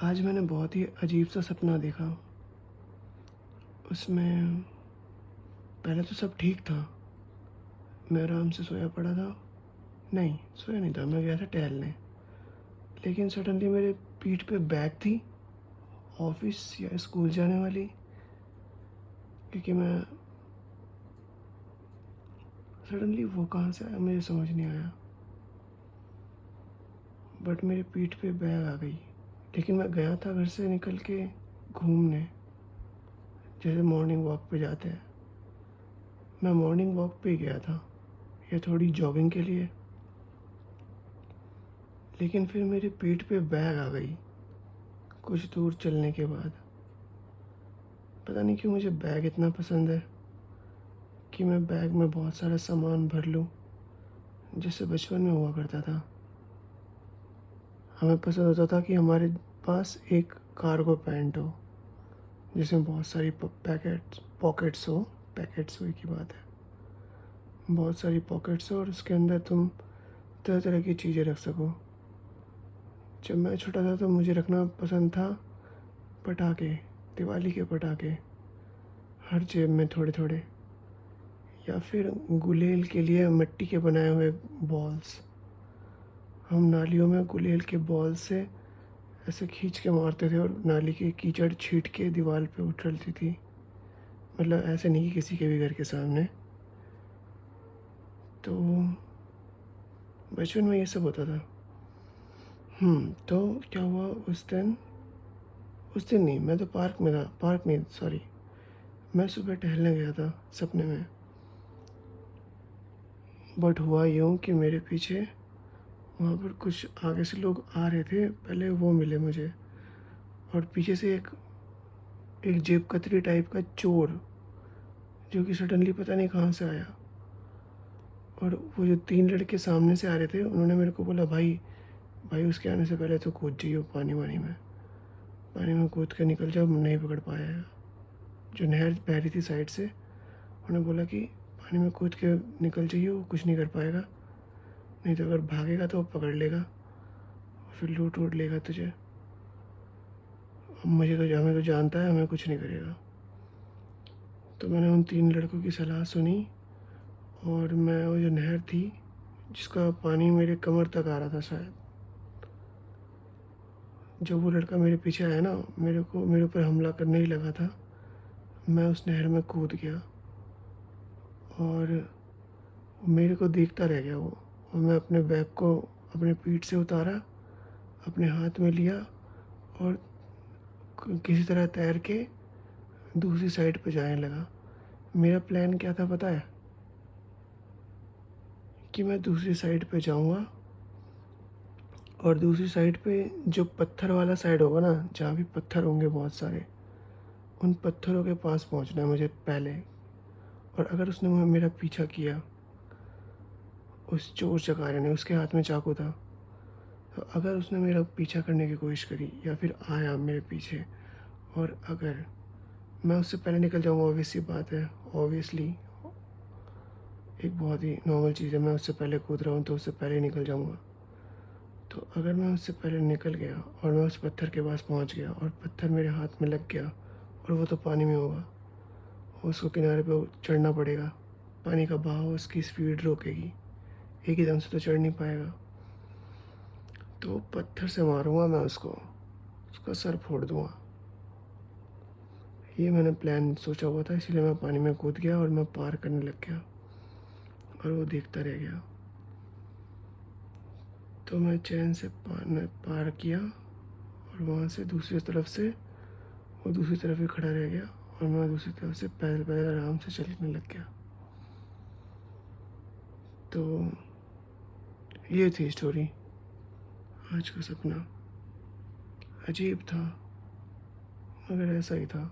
आज मैंने बहुत ही अजीब सा सपना देखा। उसमें पहले तो सब ठीक था। मैं आराम से सोया पड़ा था। नहीं, सोया नहीं था, मैं गया था टहलने। लेकिन सडनली मेरे पीठ पे बैग थी, ऑफिस या स्कूल जाने वाली। क्योंकि मैं सडनली वो कहाँ से आया मुझे समझ नहीं आया। बट मेरे पीठ पे बैग आ गई। लेकिन मैं गया था घर से निकल के घूमने, जैसे मॉर्निंग वॉक पे जाते हैं। मैं मॉर्निंग वॉक पे ही गया था, या थोड़ी जॉगिंग के लिए। लेकिन फिर मेरे पीठ पे बैग आ गई कुछ दूर चलने के बाद। पता नहीं क्यों मुझे बैग इतना पसंद है कि मैं बैग में बहुत सारा सामान भर लूँ, जैसे बचपन में हुआ करता था। हमें पसंद होता था कि हमारे पास एक कार्गो पैंट हो, जिसमें बहुत सारी पॉकेट्स हो। पैकेट्स हुई की बात है। बहुत सारी पॉकेट्स हो और उसके अंदर तुम तरह तरह की चीज़ें रख सको। जब मैं छोटा था तो मुझे रखना पसंद था पटाखे, दिवाली के पटाखे, हर जेब में थोड़े थोड़े। या फिर गुलेल के लिए मिट्टी के बनाए हुए बॉल्स। हम नालियों में गुलेल के बॉल से ऐसे खींच के मारते थे और नाली की कीचड़ छीट के दीवार पे उछलती थी। मतलब ऐसे नहीं कि किसी के भी घर के सामने। तो बचपन में ये सब होता था। तो क्या हुआ उस दिन नहीं, मैं तो पार्क में था। पार्क नहीं, सॉरी, मैं सुबह टहलने गया था सपने में। बट हुआ यूँ कि मेरे पीछे वहाँ पर कुछ आगे से लोग आ रहे थे, पहले वो मिले मुझे। और पीछे से एक जेब कतरी टाइप का चोर, जो कि सडनली पता नहीं कहाँ से आया। और वो जो तीन लड़के सामने से आ रहे थे, उन्होंने मेरे को बोला, भाई भाई उसके आने से पहले तो कूद जाइए पानी वानी में। पानी में कूद के निकल जाओ, नहीं पकड़ पाया। जो नहर बह रही थी साइड से, उन्होंने बोला कि पानी में कूद के निकल जाइए, वो कुछ नहीं कर पाएगा। नहीं तो अगर भागेगा तो वो पकड़ लेगा, फिर लूट वूट लेगा तुझे। हमें तो जानता है, हमें कुछ नहीं करेगा। तो मैंने उन तीन लड़कों की सलाह सुनी। और मैं वो जो नहर थी, जिसका पानी मेरे कमर तक आ रहा था शायद, जब वो लड़का मेरे पीछे आया ना, मेरे ऊपर हमला करने ही लगा था, मैं उस नहर में कूद गया। और मेरे को देखता रह गया वो। और मैं अपने बैग को अपने पीठ से उतारा, अपने हाथ में लिया, और किसी तरह तैर के दूसरी साइड पे जाने लगा। मेरा प्लान क्या था पता है? कि मैं दूसरी साइड पे जाऊंगा, और दूसरी साइड पे जो पत्थर वाला साइड होगा ना, जहाँ भी पत्थर होंगे बहुत सारे, उन पत्थरों के पास पहुँचना है मुझे पहले। और अगर उसने मेरा पीछा किया, उस चोर चकारे ने, उसके हाथ में चाकू था, तो अगर उसने मेरा पीछा करने की कोशिश करी या फिर आया मेरे पीछे, और अगर मैं उससे पहले निकल जाऊंगा, ऑब्वियस सी बात है, ऑब्वियसली एक बहुत ही नॉर्मल चीज़ है, मैं उससे पहले कूद रहा हूँ तो उससे पहले ही निकल जाऊंगा। तो अगर मैं उससे पहले निकल गया और मैं उस पत्थर के पास पहुँच गया और पत्थर मेरे हाथ में लग गया, और वो तो पानी में होगा, उसको किनारे पे चढ़ना पड़ेगा। पानी का बहाव उसकी स्पीड रोकेगी, एक ही दम से तो चढ़ नहीं पाएगा। तो पत्थर से मारूंगा मैं उसको, उसका सर फोड़ दूंगा। ये मैंने प्लान सोचा हुआ था, इसलिए मैं पानी में कूद गया और मैं पार करने लग गया, और वो देखता रह गया। तो मैं चैन से पार किया, और वहाँ से दूसरी तरफ से वो दूसरी तरफ ही खड़ा रह गया, और मैं दूसरी तरफ से पैदल पैदल आराम से चलने लग गया। तो ये थी स्टोरी। आज का सपना अजीब था, मगर ऐसा ही था।